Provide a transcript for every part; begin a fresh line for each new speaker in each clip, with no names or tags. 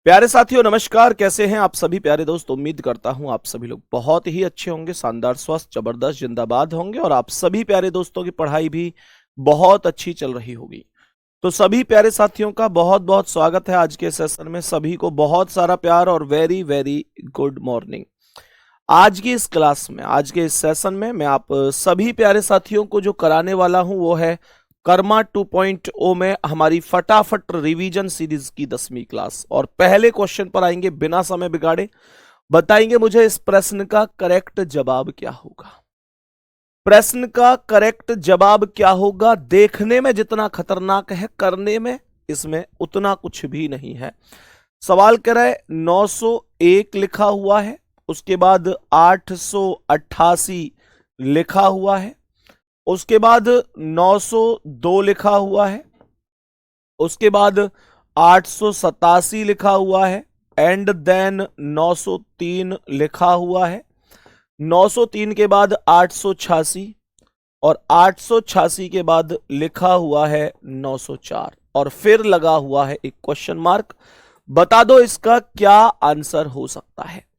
प्यारे साथियों नमस्कार। कैसे हैं आप सभी प्यारे दोस्त। उम्मीद करता हूं आप सभी लोग बहुत ही अच्छे होंगे, शानदार, स्वस्थ, जबरदस्त, जिंदाबाद होंगे और आप सभी प्यारे दोस्तों की पढ़ाई भी बहुत अच्छी चल रही होगी। तो सभी प्यारे साथियों का बहुत बहुत स्वागत है आज के सेशन में। सभी को बहुत सारा प्यार और वेरी वेरी गुड मॉर्निंग। आज की इस क्लास में, आज के इस सेशन में मैं आप सभी प्यारे साथियों को जो कराने वाला हूं वो है कर्मा 2.0 में हमारी फटाफट रिवीजन सीरीज की 10वीं क्लास। और पहले क्वेश्चन पर आएंगे बिना समय बिगाड़े। बताएंगे मुझे इस प्रश्न का करेक्ट जवाब क्या होगा। प्रश्न का करेक्ट जवाब क्या होगा। देखने में जितना खतरनाक है, करने में इसमें उतना कुछ भी नहीं है। सवाल कह रहा है 901 लिखा हुआ है, उसके बाद 888 लिखा हुआ है, उसके बाद 902 लिखा हुआ है, उसके बाद 887 लिखा हुआ है एंड देन 903 लिखा हुआ है। 903 के बाद 886 और 886 के बाद लिखा हुआ है 904 और फिर लगा हुआ है एक क्वेश्चन मार्क। बता दो इसका क्या आंसर हो सकता है।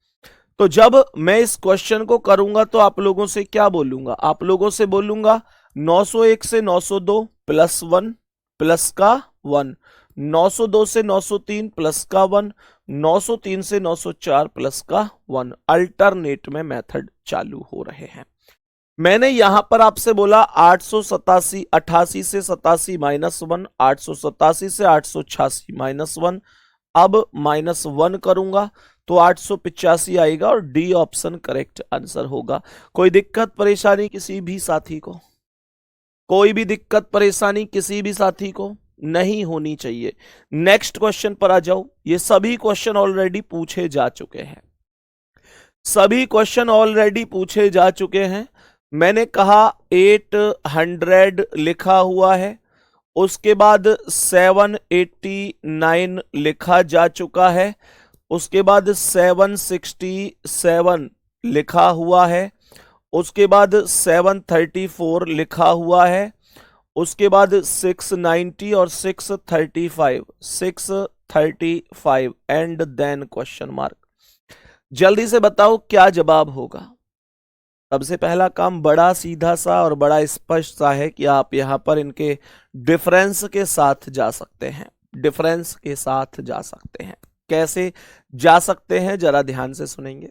तो जब मैं इस क्वेश्चन को करूंगा तो आप लोगों से क्या बोलूंगा, आप लोगों से बोलूंगा 901 से 902 प्लस 1 प्लस का 1, 902 से 903 प्लस का 1, 903 से 904 प्लस का 1। अल्टरनेट में मेथड चालू हो रहे हैं। मैंने यहां पर आपसे बोला 887 88 से 87 -1, 887 से 886 -1। अब -1 करूंगा तो 885 आएगा और डी ऑप्शन करेक्ट आंसर होगा। कोई दिक्कत परेशानी किसी भी साथी को, कोई भी दिक्कत परेशानी किसी भी साथी को नहीं होनी चाहिए। नेक्स्ट क्वेश्चन पर आ जाओ। ये सभी क्वेश्चन ऑलरेडी पूछे जा चुके हैं, सभी क्वेश्चन ऑलरेडी पूछे जा चुके हैं। मैंने कहा 800 लिखा हुआ है, उसके बाद 789 लिखा जा चुका है, उसके बाद 767 लिखा हुआ है, उसके बाद 734 लिखा हुआ है, उसके बाद 690 और 635 एंड देन क्वेश्चन मार्क। जल्दी से बताओ क्या जवाब होगा। सबसे पहला काम बड़ा सीधा सा और बड़ा स्पष्ट सा है कि आप यहां पर इनके डिफरेंस के साथ जा सकते हैं, डिफरेंस के साथ जा सकते हैं। कैसे जा सकते हैं जरा ध्यान से सुनेंगे।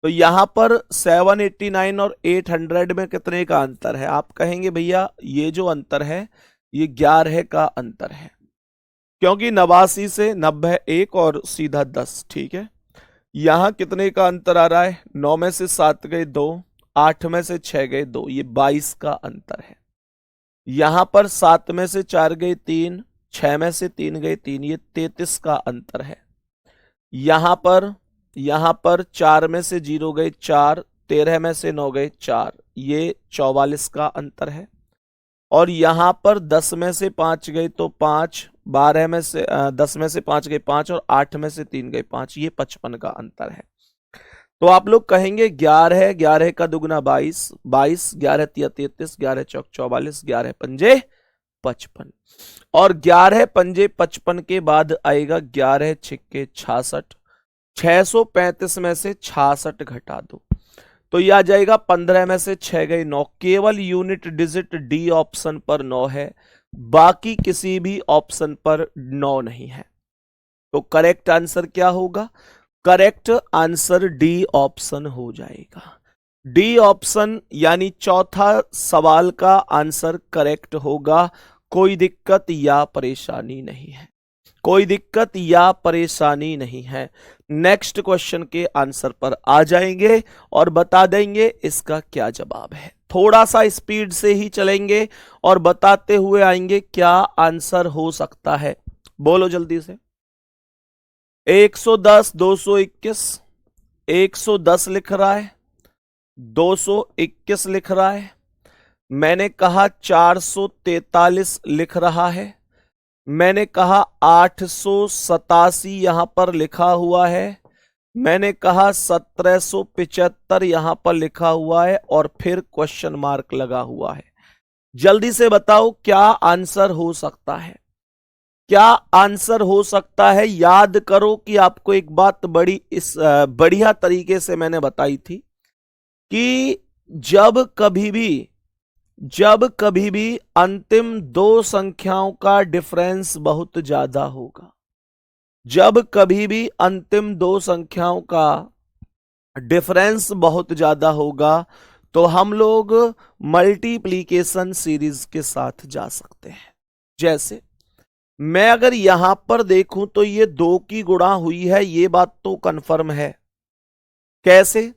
तो यहां पर 789 और 800 में कितने का अंतर है। आप कहेंगे भैया ये जो अंतर है ये 11 का अंतर है, क्योंकि 89 से 90 1 और सीधा 10। ठीक है, यहां कितने का अंतर आ रहा है, 9 में से 7 गए 2, 8 में से 6 गए 2, ये 22 का अंतर है। यहां पर 7 में से 4 गए 3, 6 में से 3 गए 3, ये 33 का अंतर है। यहां पर 4 में से 0 गए 4, 13 में से 9 गए 4, ये 44 का अंतर है। और यहां पर 10 में से 5 गए तो 5, 12 में से 10 में से 5 गए 5 और 8 में से 3 गए 5, ये 55 का अंतर है। तो आप लोग कहेंगे 11, 11 का दुगना 22, 22, 11 तिया 33, 11 चौक 44, 11 पंजे 55 और 11 पंजे 55 के बाद आएगा 11 छिक्के 66। 635 में से 66 घटा दो तो यह आ जाएगा 15 में से 6 गई 9। केवल यूनिट डिजिट डी ऑप्शन पर 9 है, बाकी किसी भी ऑप्शन पर 9 नहीं है। तो करेक्ट आंसर क्या होगा, करेक्ट आंसर डी ऑप्शन हो जाएगा। डी ऑप्शन यानी चौथा सवाल का आंसर करेक्ट होगा। कोई दिक्कत या परेशानी नहीं है, कोई दिक्कत या परेशानी नहीं है। नेक्स्ट क्वेश्चन के आंसर पर आ जाएंगे और बता देंगे इसका क्या जवाब है। थोड़ा सा स्पीड से ही चलेंगे और बताते हुए आएंगे क्या आंसर हो सकता है। बोलो जल्दी से। 110 221 110 लिख रहा है, 221 लिख रहा है, मैंने कहा 443 लिख रहा है, मैंने कहा 887 यहां पर लिखा हुआ है, मैंने कहा 1775 यहां पर लिखा हुआ है और फिर क्वेश्चन मार्क लगा हुआ है। जल्दी से बताओ क्या आंसर हो सकता है। क्या आंसर हो सकता है? याद करो कि आपको एक बात बड़ी इस बढ़िया तरीके से मैंने बताई थी कि जब कभी भी अंतिम दो संख्याओं का डिफरेंस बहुत ज्यादा होगा, जब कभी भी अंतिम दो संख्याओं का डिफरेंस बहुत ज्यादा होगा, तो हम लोग मल्टीप्लीकेशन सीरीज के साथ जा सकते हैं। जैसे मैं अगर यहां पर देखूं तो ये 2 की गुणा हुई है, ये बात तो कंफर्म है। कैसे?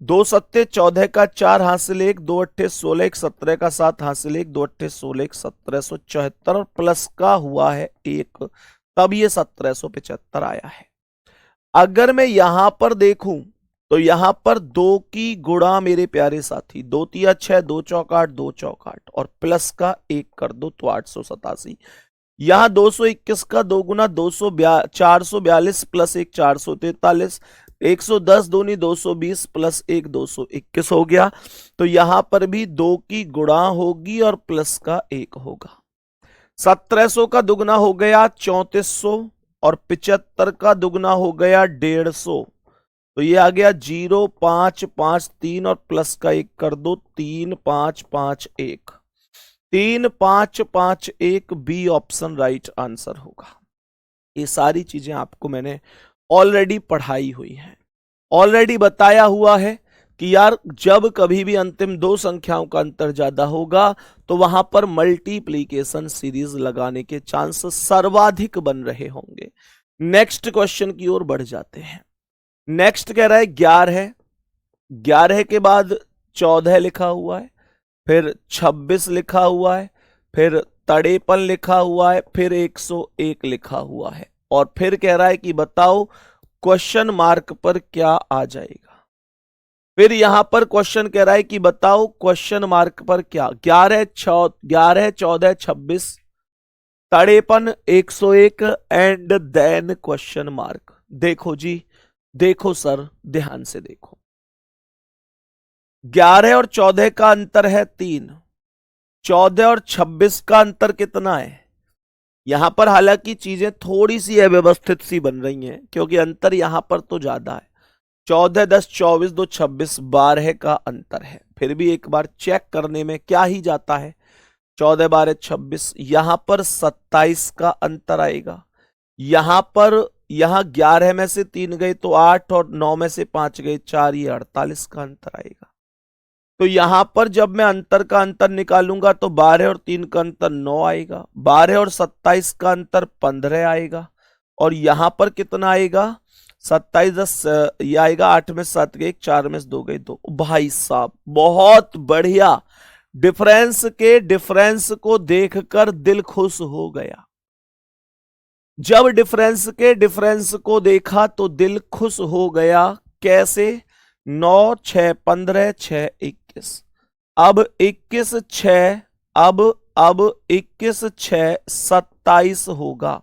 2 सत्ते 14 का 4 हासिल 1, 2 अट्ठे 16, 1 17 का 7 हासिल 1, 2 अट्ठे 16, 1 1774 प्लस का हुआ है 1, तब ये 1775 आया है। अगर मैं यहां पर देखूं तो यहां पर 2 की गुणा मेरे प्यारे साथी, 2 तिया 6, 2 चौक 8, 2 चौक 8 और प्लस का 1 कर दो तो 887। यहां 221 का 2 गुना 442 प्लस 1 443, 110 दूनी 220 प्लस 1 221 हो गया। तो यहां पर भी 2 की गुणा होगी और प्लस का 1 होगा। 1700 का दुगना हो गया 3400 और 75 का दुगना हो गया 150। तो ये आ गया 0553 और प्लस का 1 कर दो 3551। 3551 बी ऑप्शन राइट आंसर होगा। ये सारी चीजें आपको मैंने ऑलरेडी पढ़ाई हुई हैं, ऑलरेडी बताया हुआ है कि यार जब कभी भी अंतिम दो संख्याओं का अंतर ज्यादा होगा तो वहां पर मल्टीप्लीकेशन सीरीज लगाने के चांस सर्वाधिक बन रहे होंगे। नेक्स्ट क्वेश्चन की ओर बढ़ जाते हैं। नेक्स्ट कह रहा है 11, 11 के बाद 14 लिखा हुआ है, फिर 26 लिखा हुआ है, फिर 53 लिखा हुआ है, फिर 101 लिखा हुआ है और फिर कह रहा है कि बताओ क्वेश्चन मार्क पर क्या आ जाएगा। फिर यहां पर क्वेश्चन कह रहा है कि बताओ क्वेश्चन मार्क पर क्या, 11 14 26 53 101 एंड देन क्वेश्चन मार्क। देखो जी, देखो सर, ध्यान से देखो। 11 और 14 का अंतर है 3, 14 और 26 का अंतर कितना है? यहां पर हालांकि चीजें थोड़ी सी अव्यवस्थित सी बन रही हैं क्योंकि अंतर यहां पर तो ज्यादा है। 14 10 24 2 26 12 का अंतर है। फिर भी एक बार चेक करने में क्या ही जाता है। 14 12 26, यहां पर 27 का अंतर आएगा। यहां 11 में से 3 गए तो 8 और 9 में से 5 गए 4, ये 48 का अंतर आएगा। तो यहां पर जब मैं अंतर का अंतर निकालूंगा तो 12 और 3 का अंतर 9 आएगा, 12 और 27 का अंतर 15 आएगा और यहां पर कितना आएगा? 27 10 ये आएगा, 8 में 7 गए 4 में 2 गए 2। भाई साहब बहुत बढ़िया, डिफरेंस को देखकर दिल खुश हो गया। जब डिफरेंस को देखा तो दिल खुश हो गया। कैसे? 9 6 15 6 21, अब 21 6, अब 21 6 27 होगा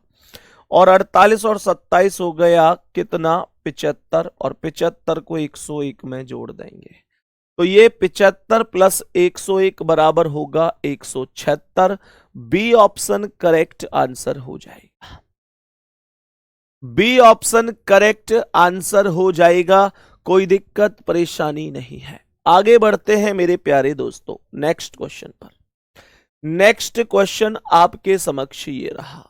और 48 और 27 हो गया कितना? 75 और 75 को 101 में जोड़ देंगे तो ये 75 प्लस 101 बराबर होगा 176। बी ऑप्शन करेक्ट आंसर हो जाएगा। बी ऑप्शन करेक्ट आंसर हो जाएगा, कोई दिक्कत परेशानी नहीं है। आगे बढ़ते हैं मेरे प्यारे दोस्तों नेक्स्ट क्वेश्चन पर। नेक्स्ट क्वेश्चन आपके समक्ष ये रहा।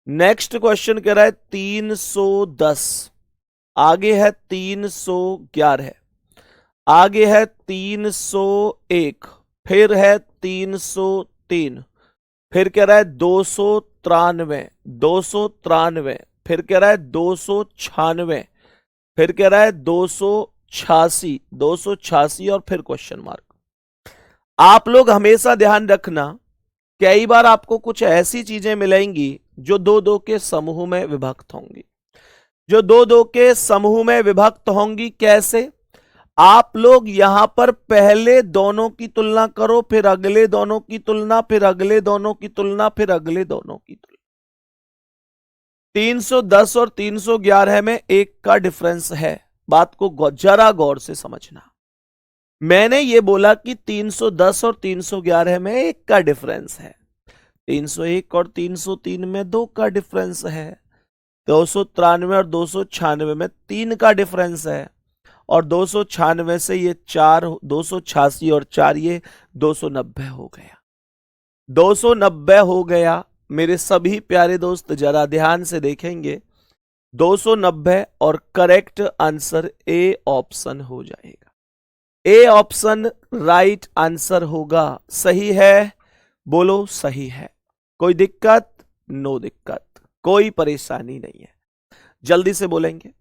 नेक्स्ट क्वेश्चन कह रहा है 310, आगे है 311, आगे है 301, फिर है 303, फिर कह रहा है 293, 293, फिर कह रहा है 296, फिर कह रहा है 286, 286 और फिर क्वेश्चन मार्क। आप लोग हमेशा ध्यान रखना, कई बार आपको कुछ ऐसी चीजें मिलेंगी जो दो दो के समूह में विभक्त होंगी, जो दो दो के समूह में विभक्त होंगी। कैसे? आप लोग यहां पर पहले दोनों की तुलना करो, फिर अगले दोनों की तुलना, फिर अगले दोनों की तुलना, फिर अगले दोनों की तुलना। 310 और 311 में 1 का डिफरेंस है, बात को जरा गौर से समझना। मैंने ये बोला कि 310 और 311 में 1 का डिफरेंस है, 301 और 303 में 2 का डिफरेंस है। 293 और 296 में 3 का डिफरेंस है। और 296 से ये 4, 286 और 4 ये 290 हो गया। 290 हो गया मेरे सभी प्यारे दोस्त, जरा ध्यान से देखेंगे। 290 और करेक्ट आंसर ए ऑप्शन हो जाएगा। ए ऑप्शन राइट आंसर होगा। सही है? बोलो सही है। कोई दिक्कत? नो दिक्कत, कोई परेशानी नहीं है। जल्दी से बोलेंगे।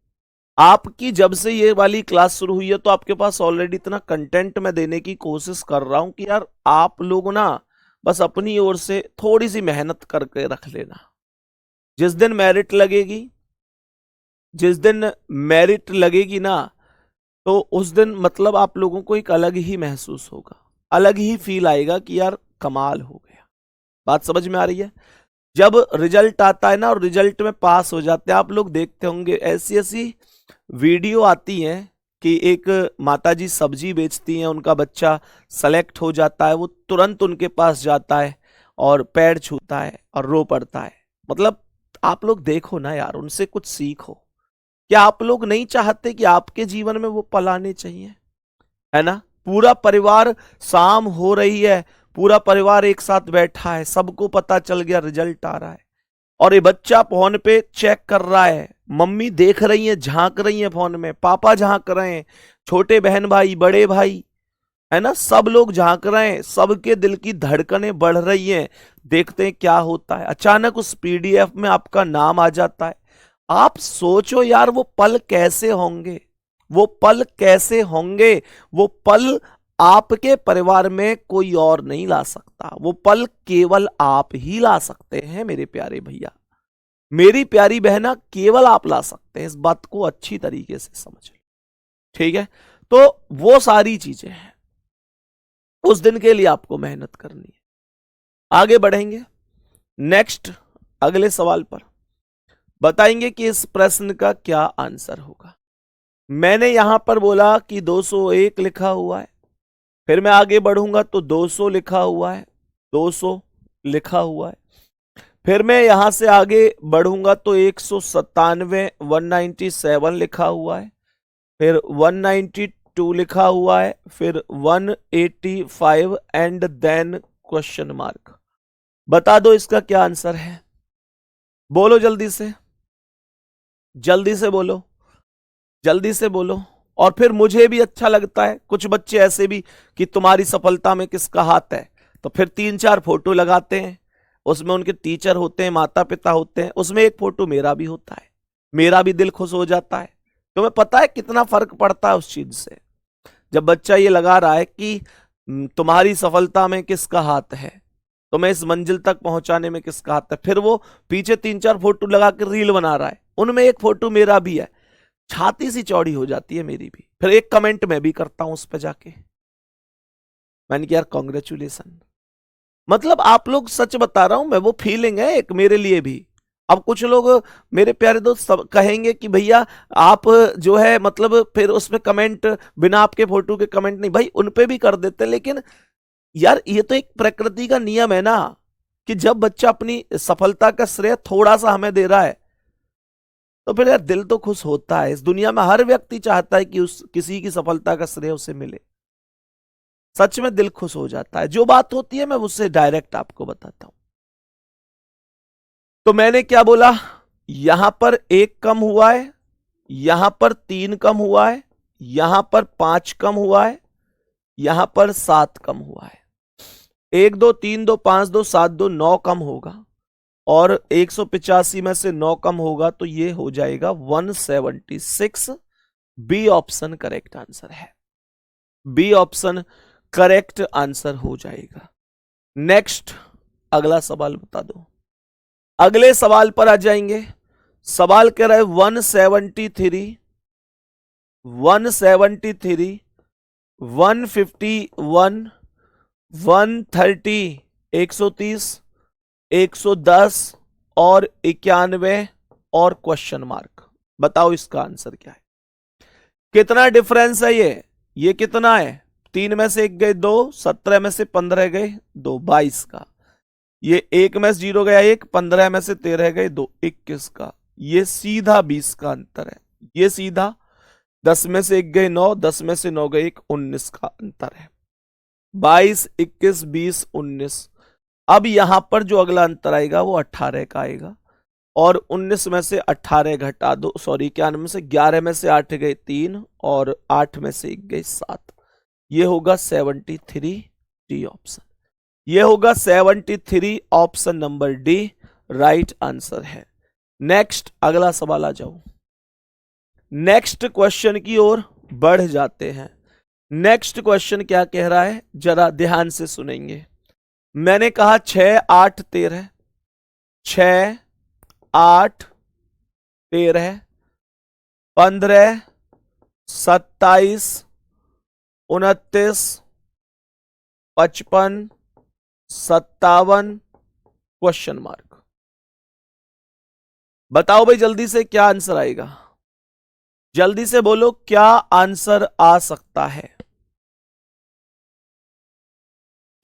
आपकी जब से ये वाली क्लास शुरू हुई है तो आपके पास ऑलरेडी इतना कंटेंट मैं देने की कोशिश कर रहा हूं कि यार आप लोग ना बस अपनी ओर से थोड़ी सी मेहनत करके रख लेना। जिस दिन मेरिट लगेगी, जिस दिन मेरिट लगेगी ना, तो उस दिन मतलब आप लोगों को एक अलग ही महसूस होगा, अलग ही फील आएगा कि यार कमाल हो गया। बात समझ में आ रही है? जब रिजल्ट आता है ना और रिजल्ट में पास हो जाते हैं, आप लोग देखते होंगे ऐसी ऐसी वीडियो आती हैं कि एक माताजी सब्जी बेचती हैं, उनका बच्चा सेलेक्ट हो जाता है, वो तुरंत उनके पास जाता है और पैर छूता है और रो पड़ता है। मतलब आप लोग देखो ना यार, उनसे कुछ सीखो। क्या आप लोग नहीं चाहते कि आपके जीवन में वो पल आने चाहिए? है ना? पूरा परिवार, शाम हो रही है, पूरा परिवार एक साथ बैठा है, सबको पता चल गया रिजल्ट आ रहा है और ये बच्चा फोन पे चेक कर रहा है, मम्मी देख रही है, झांक रही है फोन में, पापा झांक रहे हैं, छोटे बहन भाई, बड़े भाई, है ना, सब लोग झांक रहे हैं, सबके दिल की धड़कनें बढ़ रही हैं। देखते हैं क्या होता है। अचानक उस पीडीएफ में आपका नाम आ जाता है। आप सोचो यार वो पल कैसे होंगे, वो पल कैसे होंगे। वो पल आपके परिवार में कोई और नहीं ला सकता, वो पल केवल आप ही ला सकते हैं मेरे प्यारे भैया, मेरी प्यारी बहना, केवल आप ला सकते हैं। इस बात को अच्छी तरीके से समझ लो, ठीक है? तो वो सारी चीजें हैं, उस दिन के लिए आपको मेहनत करनी है। आगे बढ़ेंगे नेक्स्ट अगले सवाल पर। बताएंगे कि इस प्रश्न का क्या आंसर होगा। मैंने यहां पर बोला कि 201 लिखा हुआ है, फिर मैं आगे बढ़ूंगा तो 200 लिखा हुआ है, 200 लिखा हुआ है, फिर मैं यहां से आगे बढ़ूंगा तो 197 197 लिखा हुआ है, फिर 192 लिखा हुआ है, फिर 185 एंड देन क्वेश्चन मार्क। बता दो इसका क्या आंसर है। बोलो जल्दी से, जल्दी से बोलो, जल्दी से बोलो। और फिर मुझे भी अच्छा लगता है, कुछ बच्चे ऐसे भी कि तुम्हारी सफलता में किसका हाथ है, तो फिर 3-4 फोटो लगाते हैं, उसमें उनके टीचर होते हैं, माता पिता होते हैं, उसमें एक फोटो मेरा भी होता है, मेरा भी दिल खुश हो जाता है। तुम्हें पता है कितना फर्क पड़ता है उस चीज से, जब बच्चा ये लगा रहा है कि तुम्हारी सफलता में किसका हाथ है, तुम्हें इस मंजिल तक पहुंचाने में किसका हाथ है। फिर वो पीछे 3-4 फोटो लगा कर रील बना रहा है, उनमें एक फोटो मेरा भी है, छाती सी चौड़ी हो जाती है मेरी भी। फिर एक कमेंट मैं भी करता हूं उस पर जाके, मैंने कहा यार कांग्रेचुलेसन। मतलब आप लोग, सच बता रहा हूं मैं, वो फीलिंग है एक मेरे लिए भी। अब कुछ लोग मेरे प्यारे दोस्त सब कहेंगे कि भैया आप जो है मतलब फिर उसमें कमेंट बिना आपके फोटो के कमेंट नहीं, भाई उन पे भी कर देते, लेकिन यार ये तो एक प्रकृति का नियम है ना कि जब बच्चा अपनी सफलता का श्रेय थोड़ा सा हमें दे रहा है तो फिर यार दिल तो खुश होता है। इस दुनिया में हर व्यक्ति चाहता है कि उस किसी की सफलता का श्रेय उसे मिले, सच में दिल खुश हो जाता है। जो बात होती है मैं उससे डायरेक्ट आपको बताता हूं। तो मैंने क्या बोला, यहां पर 1 कम हुआ है, यहां पर 3 कम हुआ है, यहां पर 5 कम हुआ है, यहां पर 7 कम हुआ है। 1 2 3 2 5 2 7 2 9 कम होगा और 185 में से 9 कम होगा तो ये हो जाएगा 176। बी ऑप्शन करेक्ट आंसर है, बी ऑप्शन करेक्ट आंसर हो जाएगा। नेक्स्ट अगला सवाल बता दो। अगले सवाल पर आ जाएंगे। सवाल कह रहा है 173 173 151 130 130 110 और 91 और क्वेश्चन मार्क। बताओ इसका आंसर क्या है। कितना डिफरेंस है ये कितना है? 3 में से 1 गए 2, 17 में से 15 गए 2, 22 का। ये 1 में से 0 गया 1, 15 में से 13 गए 2, 21 का। ये सीधा 20 का अंतर है। ये सीधा 10 में से 1 गए 9, 10 में से 9 गए 1, 19 का अंतर है। 22, 21, 20, 19। अब यहां पर जो अगला अंतर आएगा वो 18 का आएगा, और 19 में से 18 घटा दो, सॉरी 91 में से 11 में से 8 गए 3, और 8 में से 1 गए 7। ये होगा 73 डी ऑप्शन। ये होगा 73, option number D right answer है। नेक्स्ट अगला सवाल आ जाओ। नेक्स्ट क्वेश्चन की ओर बढ़ जाते हैं। नेक्स्ट क्वेश्चन क्या कह रहा है, जरा ध्यान से सुनेंगे। मैंने कहा 6, 8, 13, 6, 8, 13, 15, 27, 29, 55, 57, क्वेश्चन मार्क। बताओ भाई जल्दी से क्या आंसर आएगा, जल्दी से बोलो क्या आंसर आ सकता है,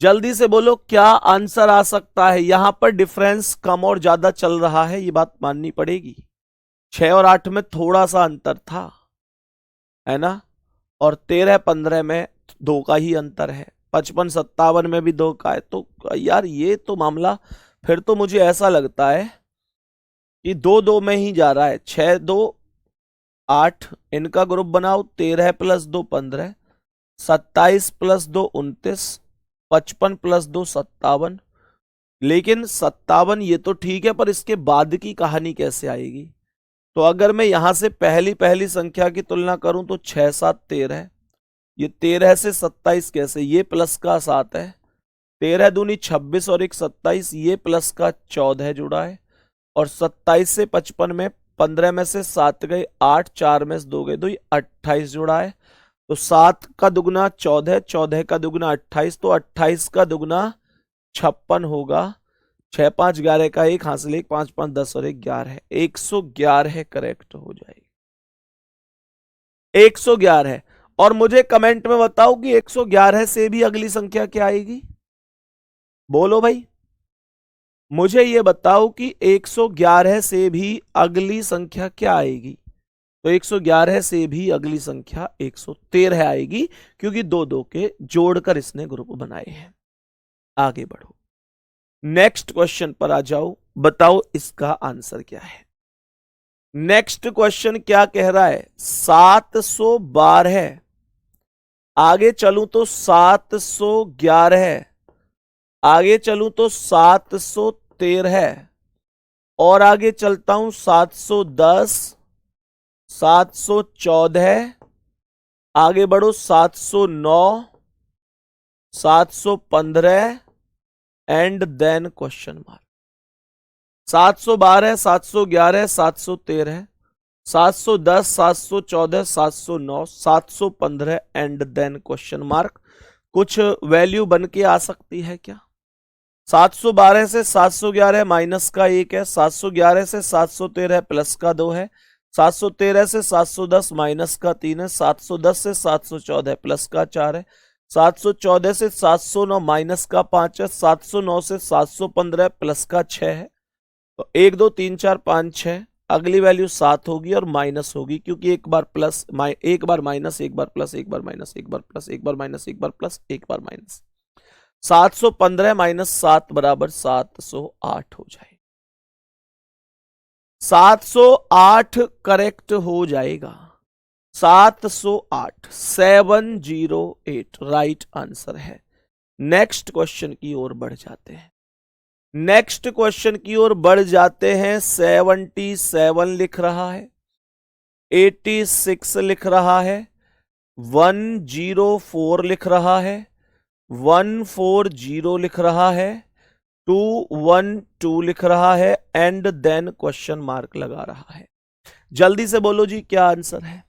जल्दी से बोलो क्या आंसर आ सकता है। यहां पर डिफरेंस कम और ज्यादा चल रहा है, ये बात माननी पड़ेगी। 6 और 8 में थोड़ा सा अंतर था, है ना, और 13, 15 में 2 का ही अंतर है, 55, 57 में भी 2 का है। तो यार ये तो मामला फिर तो मुझे ऐसा लगता है कि 2-2 में ही जा रहा है। 6, 2, 8 इनका ग्रुप बनाओ, 13 + 2 15, 27 + 2 29, 55 + 2 57। लेकिन 57 ये तो ठीक है, पर इसके बाद की कहानी कैसे आएगी। तो अगर मैं यहां से पहली पहली संख्या की तुलना करूं तो 6, 7, 13, ये 13 से 27 कैसे, ये प्लस का 7 है, 13 दूनी 26 और 1 27, ये प्लस का 14 जुड़ा है, और 27 से 55 में 15 में से 7 गए 8, 4 में से 2 गए 2, ये 28 जुड़ा है। तो 7 का दुगना 14, 14 का दुगना 28, तो 28 का दुगना 56 होगा। 6, 5, 11 का 1 हासिल 1, 5, 5, 10 और 1 11 है, 111 करेक्ट हो जाएगी, 111 है। और मुझे कमेंट में बताओ कि 111 से भी अगली संख्या क्या आएगी, बोलो भाई, मुझे ये बताओ कि 111 से भी अगली संख्या क्या आएगी। तो 111 से भी अगली संख्या 113 आएगी, क्योंकि 2-2 के जोड़कर इसने ग्रुप बनाए हैं। आगे बढ़ो, नेक्स्ट क्वेश्चन पर आ जाओ, बताओ इसका आंसर क्या है। नेक्स्ट क्वेश्चन क्या कह रहा है, 712, आगे चलूं तो 711, आगे चलूं तो 713, और आगे चलता हूं 710, 714, आगे बढ़ो 709, 715 and then question mark. 712, 711, 713, 710, 714, 709, 715 and then question mark. कुछ वैल्यू बन के आ सकती है क्या। 712 से 711 माइनस का 1 है, 711 से 713 प्लस का 2 है, 713 से 710 माइनस का 3 है, 710 से 714 प्लस का 4 है, 714 से 709 माइनस का 5 है, 709 से 715 प्लस का 6 है। तो 1 2 3 4 5 6, अगली वैल्यू 7 होगी और माइनस होगी, क्योंकि एक बार प्लस, एक बार माइनस, एक बार प्लस, एक बार माइनस, एक बार प्लस, एक बार माइनस, एक बार प्लस, एक बार माइनस। 715 माइनस 7 बराबर 708 हो जाए, 708 करेक्ट हो जाएगा, 708, 708 राइट आंसर है। नेक्स्ट क्वेश्चन की ओर बढ़ जाते हैं, नेक्स्ट क्वेश्चन की ओर बढ़ जाते हैं। 77 लिख रहा है, 86 लिख रहा है, 104 लिख रहा है, 140 लिख रहा है, 212 लिख रहा है एंड देन क्वेश्चन मार्क लगा रहा है। जल्दी से बोलो जी क्या आंसर है,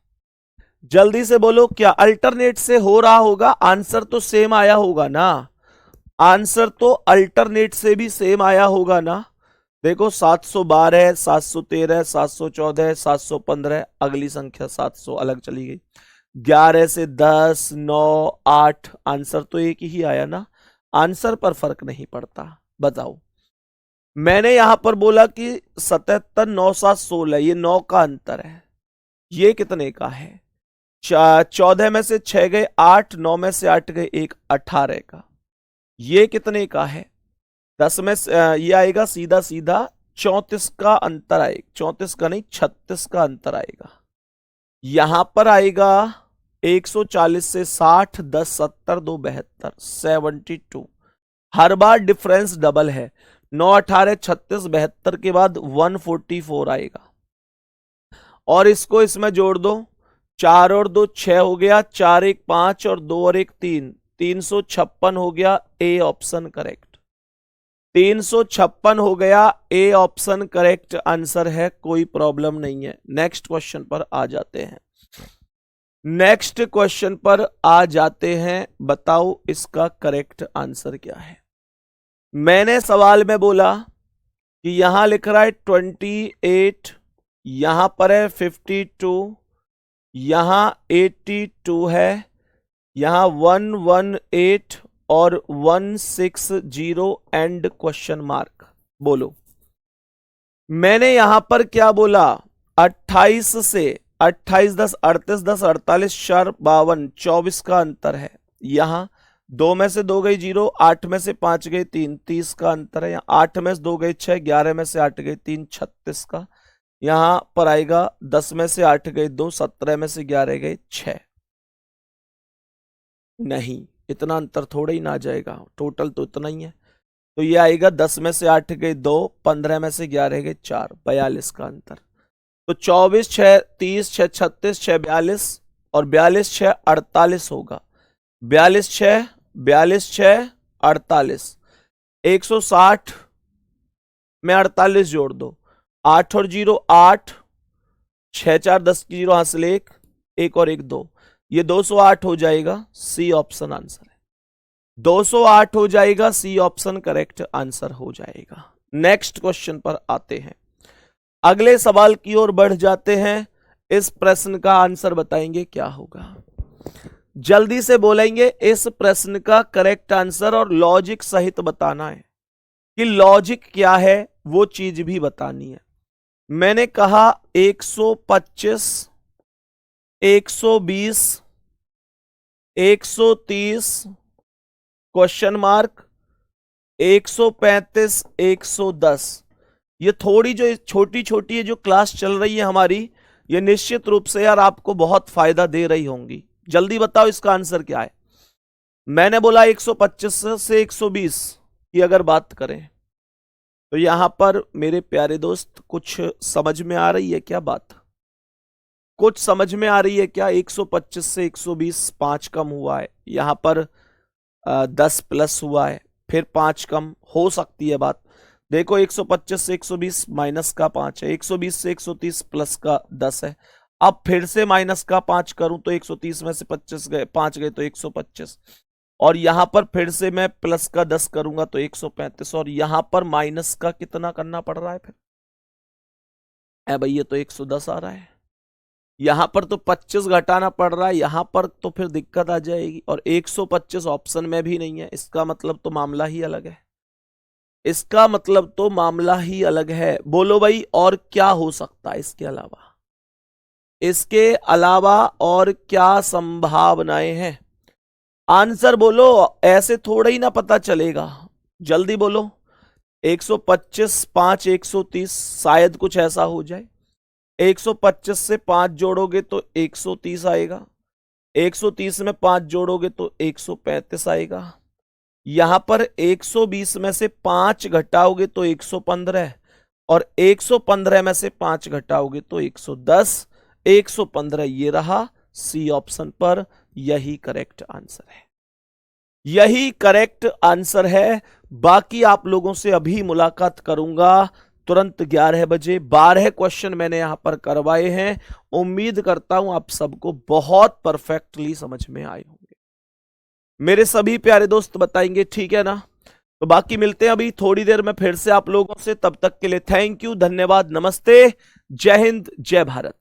जल्दी से बोलो। क्या अल्टरनेट से हो रहा होगा, आंसर तो सेम आया होगा ना, आंसर तो अल्टरनेट से भी सेम आया होगा ना। देखो 712, 713, 714, 715, अगली संख्या 700 अलग चली गई, 11 से 10, 9, 8, आंसर तो एक ही आया ना, आंसर पर फर्क नहीं पड़ता। बताओ मैंने यहां पर बोला कि 77 9 7 16, ये 9 का अंतर है। ये कितने का है? 14 में से 6 गए 8, 9 में से 8 गए 1, 18 का। ये कितने का है? 10 में से ये आएगा सीधा सीधा 34 का अंतर आएगा, 34 का नहीं 36 का अंतर आएगा। यहां पर आएगा 140 से 60, 10 70 2 72, 72। हर बार डिफरेंस डबल है। 9 18 36 72 के बाद 144 आएगा, और इसको इसमें जोड़ दो। 4 और 2 6 हो गया, 4 1 5 और 2 और 1 3, 356 हो गया। ए ऑप्शन करेक्ट, 356 हो गया। ए ऑप्शन करेक्ट आंसर है, कोई प्रॉब्लम नहीं है। नेक्स्ट क्वेश्चन पर आ जाते हैं। नेक्स्ट क्वेश्चन पर आ जाते हैं। बताओ इसका करेक्ट आंसर क्या है। मैंने सवाल में बोला कि यहां लिख रहा है 28, यहां पर है 52, यहां 82 है, यहां 118 और 160 एंड क्वेश्चन मार्क। बोलो मैंने यहां पर क्या बोला? 28 से 28 10 38 10 48 4 52, 24 का अंतर है। यहां 2 में से 2 गई 0, 8 में से 5 गई 3, 30 का अंतर है। यहाँ 8 में से 2 गई 6, 11 में से 8 गई 3, 36 का। यहां पर आएगा 10 में से 8 गई 2, 17 में से 11 गई 6। नहीं, इतना अंतर थोड़ा ही ना जाएगा, टोटल तो इतना ही है। तो ये आएगा 10 में से 8 गई 2, 15 में से 11 गई 4, 42 का अंतर। तो 24 6 30 6 36 6 42 और 42 6 48 होगा। 42 6 42 6 48, 160 में 48 जोड़ दो। 8 और 0 8, 6 4 10 की 0 हासिल 1, 1 और 1 2, ये 208 हो जाएगा। सी ऑप्शन आंसर है, 208 हो जाएगा। सी ऑप्शन करेक्ट आंसर हो जाएगा। नेक्स्ट क्वेश्चन पर आते हैं, अगले सवाल की ओर बढ़ जाते हैं। इस प्रश्न का आंसर बताएंगे क्या होगा, जल्दी से बोलेंगे इस प्रश्न का करेक्ट आंसर, और लॉजिक सहित बताना है कि लॉजिक क्या है, वो चीज भी बतानी है। मैंने कहा 125 120 130 क्वेश्चन मार्क 135 110। ये थोड़ी जो छोटी छोटी है जो क्लास चल रही है हमारी, ये निश्चित रूप से यार आपको बहुत फायदा दे रही होंगी। जल्दी बताओ इसका आंसर क्या है। मैंने बोला 125 से 120 की अगर बात करें, तो यहां पर मेरे प्यारे दोस्त कुछ समझ में आ रही है क्या बात? कुछ समझ में आ रही है क्या? 125 से 120 5 कम हुआ है, यहां पर 10 प्लस हुआ है, फिर 5 कम हो सकती है बात। देखो 125 से 120 माइनस का 5 है, 120 से 130 प्लस का 10 है। अब फिर से माइनस का 5 करूं तो 130 में से 25 गए 5 गए तो 125, और यहां पर फिर से मैं प्लस का 10 करूंगा तो 135, और यहां पर माइनस का कितना करना पड़ रहा है फिर? भाई ये तो 110 आ रहा है, यहां पर तो 25 घटाना पड़ रहा है, यहां पर तो फिर दिक्कत आ जाएगी। और 125 ऑप्शन में भी नहीं है, इसका मतलब तो मामला ही अलग है, इसका मतलब तो मामला ही अलग है। बोलो भाई और क्या हो सकता है इसके अलावा? इसके अलावा और क्या संभावनाएं हैं? आंसर बोलो, ऐसे थोड़ा ही ना पता चलेगा, जल्दी बोलो। 125 5 130, शायद कुछ ऐसा हो जाए। 125 से 5 जोड़ोगे तो 130 आएगा, 130 में 5 जोड़ोगे तो 135 आएगा। यहां पर 120 में से 5 घटाओगे तो 115, और 115 में से 5 घटाओगे तो 110, 115 ये रहा। सी ऑप्शन पर यही करेक्ट आंसर है, यही करेक्ट आंसर है। बाकी आप लोगों से अभी मुलाकात करूंगा तुरंत 11 बजे। 12 क्वेश्चन मैंने यहां पर करवाए हैं, उम्मीद करता हूं आप सबको बहुत परफेक्टली समझ में आए होंगे। मेरे सभी प्यारे दोस्त बताएंगे, ठीक है ना? तो बाकी मिलते हैं अभी थोड़ी देर में फिर से आप लोगों से, तब तक के लिए थैंक यू, धन्यवाद, नमस्ते, जय हिंद, जय भारत।